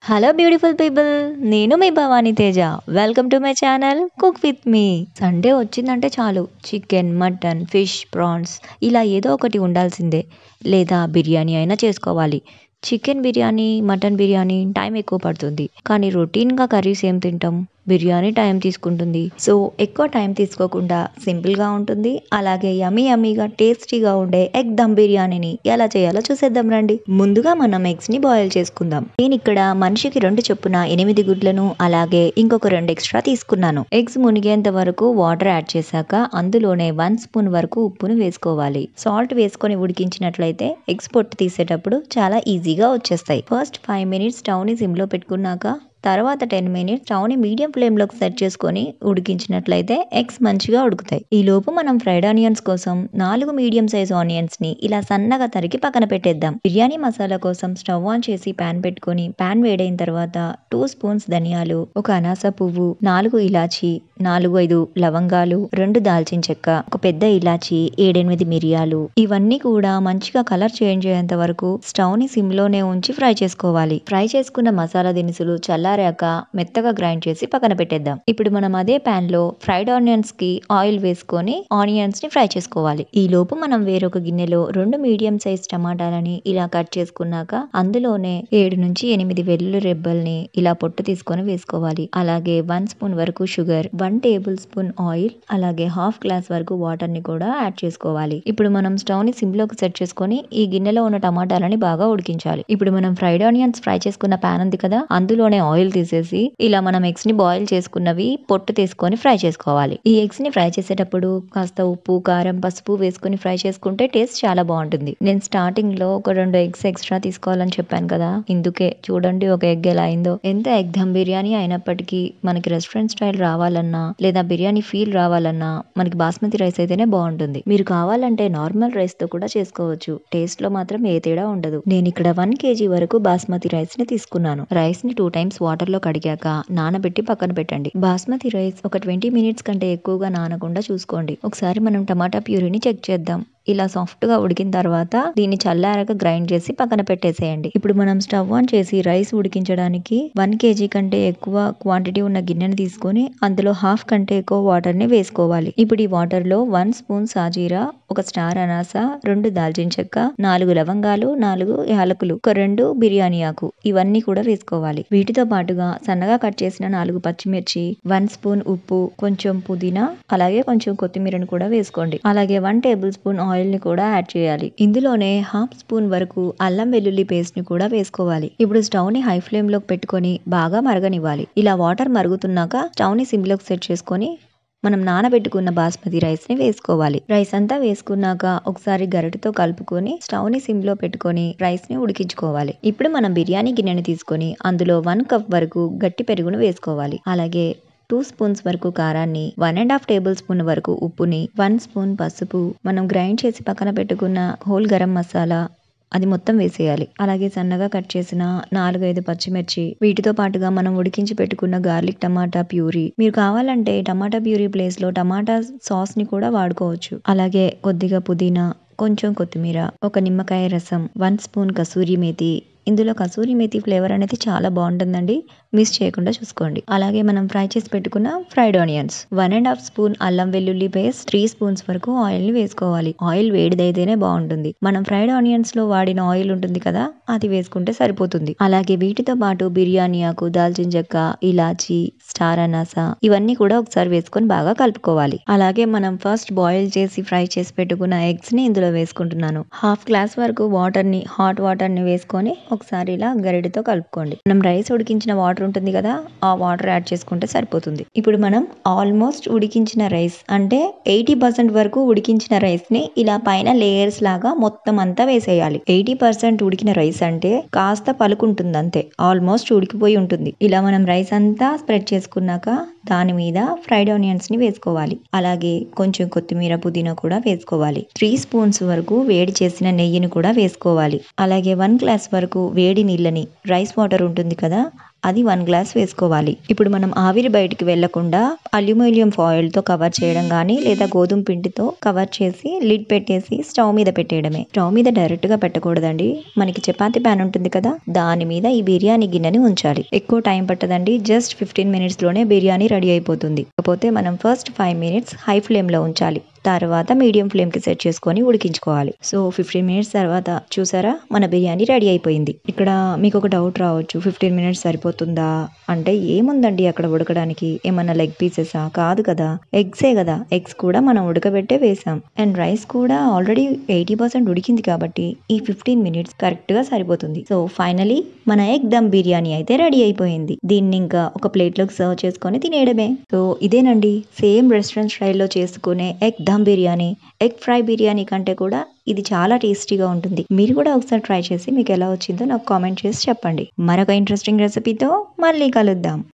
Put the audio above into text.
Hello beautiful people, నేను మీ Bhavani Teja. Welcome to my channel cook with me. Sunday వచ్చిందంటే చాలు చికెన్, మటన్, ఫిష్, ప్రాన్స్ ఇలా ఏదో ఒకటి ఉండాల్సిందే. లేదా బిర్యానీ అయినా చేసుకోవాలి. Chicken biryani, mutton biryani time ఎక్కువ పడుతుంది. కానీ రొటీన్గా కర్రీస్ ఏం తింటాం? బిర్యానీ టైం తీసుకుంటుంది. సో ఎక్కువ టైం తీసుకోకుండా సింపుల్గా ఉంటుంది. అలాగే యమ్మీగా టేస్టీగా ఉండే ఎగ్ దమ్ బిర్యానీని ఎలా చేయాలో చూసేద్దాం రండి. ముందుగా మనం ఎగ్స్ ని బాయిల్ చేసుకుందాం. నేను ఇక్కడ మనిషికి 2 చొప్పున 8 గుడ్లను అలాగే ఇంకొక 2 ఎక్స్ట్రా తీసుకున్నాను. ఎగ్స్ మునిగేంత వరకు వాటర్ యాడ్ చేశాక అందులోనే 1 స్పూన్ వరకు ఉప్పును వేసుకోవాలి. సాల్ట్ వేసుకొని ఉడికించినట్లయితే ఎగ్స్ పొట్టు తీసేటప్పుడు చాలా ఈజీగా వచ్చేస్తాయి. ఫస్ట్ 5 మినిట్స్ స్టవ్ ని సిమ్ లో పెట్టుకున్నాక తర్వాత 10 మినిట్స్ స్టవ్ ని మీడియం ఫ్లేమ్ లోకి సెట్ చేసుకొని ఉడికించినట్లయితే ఎగ్స్ మంచిగా ఉడుకుతాయి. ఈ లోపు మనం ఫ్రైడ్ ఆనియన్స్ కోసం 4 మీడియం సైజ్ ఆనియన్స్ ని ఇలా సన్నగా తరిగి పక్కన పెట్టేద్దాం. బిర్యానీ మసాలా కోసం స్టవ్ ఆన్ చేసి పాన్ పెట్టుకొని పాన్ వేడైన తర్వాత 2 స్పూన్స్ ధనియాలు, ఒక అనాస పువ్వు, 4 ఇలాచి, 4-5 లవంగాలు, 2 దాల్చిన చెక్క, ఒక పెద్ద ఇలాచి, 7-8 మిరియాలు ఇవన్నీ కూడా మంచిగా కలర్ చేంజ్ అయ్యేంత వరకు స్టవ్ ని సిమ్ లోనే ఉంచి ఫ్రై చేసుకోవాలి. ఫ్రై చేసుకున్న మసాలా దినుసులు చల్లారాక మెత్తగా గ్రైండ్ చేసి పక్కన పెట్టేద్దాం. ఇప్పుడు మనం అదే పాన్ లో ఫ్రైడ్ ఆనియన్స్ కి ఆయిల్ వేసుకొని ఆనియన్స్ ని ఫ్రై చేసుకోవాలి. ఈ లోపు మనం వేరొక గిన్నెలో 2 మీడియం సైజ్ టమాటాలని ఇలా కట్ చేసుకున్నాక అందులోనే 7-8 వెల్లుల్లి రెబ్బల్ని ఇలా పొట్టు తీసుకొని వేసుకోవాలి. అలాగే 1 స్పూన్ వరకు షుగర్, 1 టేబుల్ స్పూన్ ఆయిల్, అలాగే హాఫ్ గ్లాస్ వరకు వాటర్ ని కూడా యాడ్ చేసుకోవాలి. ఇప్పుడు మనం స్టవ్ ని సిమ్ లోకి సెట్ చేసుకొని ఈ గిన్నెలో ఉన్న టమాటాలని బాగా ఉడికించాలి. ఇప్పుడు మనం ఫ్రైడ్ ఆనియన్స్ ఫ్రై చేసుకున్న పాన్ ఉంది కదా, అందులోనే ఆయిల్ తీసేసి ఇలా మనం ఎగ్స్ ని బాయిల్ చేసుకున్నవి పొట్టు తీసుకొని ఫ్రై చేసుకోవాలి. ఈ ఎగ్స్ ని ఫ్రై చేసేటప్పుడు కాస్త ఉప్పు, కారం, పసుపు వేసుకుని ఫ్రై చేసుకుంటే టేస్ట్ చాలా బాగుంటుంది. నేను స్టార్టింగ్ లో ఒక 2 ఎగ్స్ ఎక్స్ట్రా తీసుకోవాలని చెప్పాను కదా, ఇందుకే చూడండి ఒక ఎగ్ ఎలా అయిందో. ఎంత ఎగ్ దమ్ బిర్యానీ అయినప్పటికీ మనకి రెస్టారెంట్ స్టైల్ రావాలన్నా లేదా బిర్యానీ ఫీల్ రావాలన్నా మనకి బాస్మతి రైస్ అయితేనే బాగుంటుంది. మీరు కావాలంటే నార్మల్ రైస్ తో కూడా చేసుకోవచ్చు. టేస్ట్ లో మాత్రం ఏ తేడా ఉండదు. నేను ఇక్కడ 1 kg వరకు బాస్మతి రైస్ ని తీసుకున్నాను. రైస్ ని 2 టైమ్స్ వాటర్ లో కడిగాక నానబెట్టి పక్కన పెట్టండి. బాస్మతి రైస్ ఒక 20 మినిట్స్ కంటే ఎక్కువగా నానకుండా చూసుకోండి. ఒకసారి మనం టమాటా ప్యూరీని చెక్ చేద్దాం. ఇలా సాఫ్ట్ గా ఉడికిన తర్వాత దీన్ని చల్లారక గ్రైండ్ చేసి పక్కన పెట్టేసేయండి. ఇప్పుడు మనం స్టవ్ ఆన్ చేసి రైస్ ఉడికించడానికి 1 kg కంటే ఎక్కువ క్వాంటిటీ ఉన్న గిన్నెని తీసుకొని అందులో హాఫ్ కంటే ఎక్కువ వాటర్ ని వేసుకోవాలి. ఇప్పుడు ఈ వాటర్ లో 1 స్పూన్ సాజీరా, ఒక స్టార్ అనాస, 2 దాల్చిన చెక్క, 4 లవంగాలు, 4 యాలకులు, ఒక 2 బిర్యానీ ఆకు ఇవన్నీ కూడా వేసుకోవాలి. వీటితో పాటుగా సన్నగా కట్ చేసిన 4 పచ్చిమిర్చి, 1 స్పూన్ ఉప్పు, కొంచెం పుదీనా, అలాగే కొంచెం కొత్తిమీరను కూడా వేసుకోండి. అలాగే 1 టేబుల్ స్పూన్ ఆయిల్ ని కూడా యాడ్ చేయాలి. ఇందులోనే హాఫ్ స్పూన్ వరకు అల్లం వెల్లుల్లి పేస్ట్ ని కూడా వేసుకోవాలి. ఇప్పుడు స్టవ్ ని హై ఫ్లేమ్ లోకి పెట్టుకొని బాగా మరగనివ్వాలి. ఇలా వాటర్ మరుగుతున్నాక స్టవ్ ని సిమ్ లోకి సెట్ చేసుకొని మనం నానబెట్టుకున్న బాస్మతి రైస్ ని వేసుకోవాలి. రైస్ అంతా వేసుకున్నాక ఒకసారి గరిటెతో కలుపుకొని స్టవ్ ని సిమ్ లో పెట్టుకొని రైస్ ని ఉడికించుకోవాలి. ఇప్పుడు మనం బిర్యానీ గిన్నెని తీసుకొని అందులో 1 కప్ వరకు గట్టి పెరుగును వేసుకోవాలి. అలాగే 2 స్పూన్స్ వరకు కారాన్ని, 1.5 టేబుల్ స్పూన్ వరకు ఉప్పుని, 1 స్పూన్ పసుపు, మనం గ్రైండ్ చేసి పక్కన పెట్టుకున్న హోల్ గరం మసాలా అది మొత్తం వేసేయాలి. అలాగే సన్నగా కట్ చేసిన 4-5 పచ్చిమిర్చి, వీటితో పాటుగా మనం ఉడికించి పెట్టుకున్న గార్లిక్ టమాటా ప్యూరీ, మీరు కావాలంటే టమాటా ప్యూరీ ప్లేస్ లో టమాటా సాస్ ని కూడా వాడుకోవచ్చు. అలాగే కొద్దిగా పుదీనా, కొంచెం కొత్తిమీర, ఒక నిమ్మకాయ రసం, 1 స్పూన్ కసూరి మేతి. ఇందులో కసూరి మేతి ఫ్లేవర్ అనేది చాలా బాగుంటుందండి, మిస్ చేయకుండా చూసుకోండి. అలాగే మనం ఫ్రై చేసి పెట్టుకున్న ఫ్రైడ్ ఆనియన్స్, 1.5 స్పూన్ అల్లం వెల్లుల్లి పేస్ట్, 3 స్పూన్స్ వరకు ఆయిల్ ని వేసుకోవాలి. ఆయిల్ వేడిదైతేనే బాగుంటుంది. మనం ఫ్రైడ్ ఆనియన్స్ లో వాడిన ఆయిల్ ఉంటుంది కదా, అది వేసుకుంటే సరిపోతుంది. అలాగే వీటితో పాటు బిర్యానీ ఆకు, దాల్చిన చెక్క, ఇలాచి, స్టార్ అనాస ఇవన్నీ కూడా ఒకసారి వేసుకొని బాగా కలుపుకోవాలి. అలాగే మనం ఫస్ట్ బాయిల్ చేసి ఫ్రై చేసి పెట్టుకున్న ఎగ్స్ ని ఇందులో వేసుకుంటున్నాను. హాఫ్ గ్లాస్ వరకు వాటర్ ని, హాట్ వాటర్ ని వేసుకొని ఒకసారి ఇలా గరిటెతో కలుపుకోండి. మనం రైస్ ఉడికించిన వాటర్ ఉంటుంది కదా, ఆ వాటర్ యాడ్ చేసుకుంటే సరిపోతుంది. ఇప్పుడు మనం ఆల్మోస్ట్ ఉడికించిన రైస్ అంటే 80% వరకు ఉడికించిన రైస్ ని ఇలా పైన లేయర్స్ లాగా మొత్తం అంతా వేసేయాలి. 80% ఉడికిన రైస్ అంటే కాస్త పలుకుంటుంది అంతే, ఆల్మోస్ట్ ఉడికిపోయి ఉంటుంది. ఇలా మనం రైస్ అంతా స్ప్రెడ్ చేసుకున్నాక దాని మీద ఫ్రైడ్ ఆనియన్స్ ని వేసుకోవాలి. అలాగే కొంచెం కొత్తిమీర, పుదీనా కూడా వేసుకోవాలి. 3 స్పూన్స్ వరకు వేడి చేసిన నెయ్యిని కూడా వేసుకోవాలి. అలాగే 1 గ్లాస్ వరకు వేడి నీళ్ళని, రైస్ వాటర్ ఉంటుంది కదా అది 1 గ్లాస్ వేసుకోవాలి. ఇప్పుడు మనం ఆవిరి బయటికి వెళ్లకుండా అల్యూమినియం ఫాయిల్ తో కవర్ చేయడం గానీ లేదా గోధుమ పిండితో కవర్ చేసి లిడ్ పెట్టేసి స్టవ్ మీద పెట్టేయడమే. స్టవ్ మీద డైరెక్ట్ గా పెట్టకూడదండి. మనకి చపాతీ ప్యాన్ ఉంటుంది కదా, దాని మీద ఈ బిర్యానీ గిన్నెని ఉంచాలి. ఎక్కువ టైం పట్టదండి. జస్ట్ 15 మినిట్స్ లోనే బిర్యానీ రెడీ అయిపోతుంది. కాకపోతే మనం ఫస్ట్ 5 మినిట్స్ హై ఫ్లేమ్ లో ఉంచాలి. తర్వాత మీడియం ఫ్లేమ్ కి సెట్ చేసుకొని ఉడికించుకోవాలి. సో 15 మినిట్స్ తర్వాత చూసారా, మన బిర్యానీ రెడీ అయిపోయింది. ఇక్కడ మీకు ఒక డౌట్ రావచ్చు, 15 మినిట్స్ సరిపోతుందా అంటే ఏముందండి అక్కడ ఉడకడానికి, ఏమన్నా లెగ్ పీసెసా? కాదు కదా, ఎగ్సే కదా. ఎగ్స్ కూడా మనం ఉడకబెట్టే వేసాం అండ్ రైస్ కూడా ఆల్రెడీ 80% ఉడికింది కాబట్టి ఈ 15 మినిట్స్ కరెక్ట్ గా సరిపోతుంది. సో ఫైనలీ మన ఎగ్ దమ్ బిర్యానీ అయితే రెడీ అయిపోయింది. దీన్ని ఇంకా ఒక ప్లేట్ లోకి సర్వ్ చేసుకొని తినేయడమే. సో ఇదేనండి సేమ్ రెస్టారెంట్ స్టైల్లో చేసుకునే egg dum biryani. Egg fry biryani కంటే కూడా ఇది చాలా టేస్టీగా ఉంటుంది. మీరు కూడా ఒకసారి ట్రై చేసి మీకు ఎలా వచ్చిందో నాకు కామెంట్ చేసి చెప్పండి. మరొక ఇంట్రెస్టింగ్ రెసిపీతో మళ్ళీ కలుద్దాం.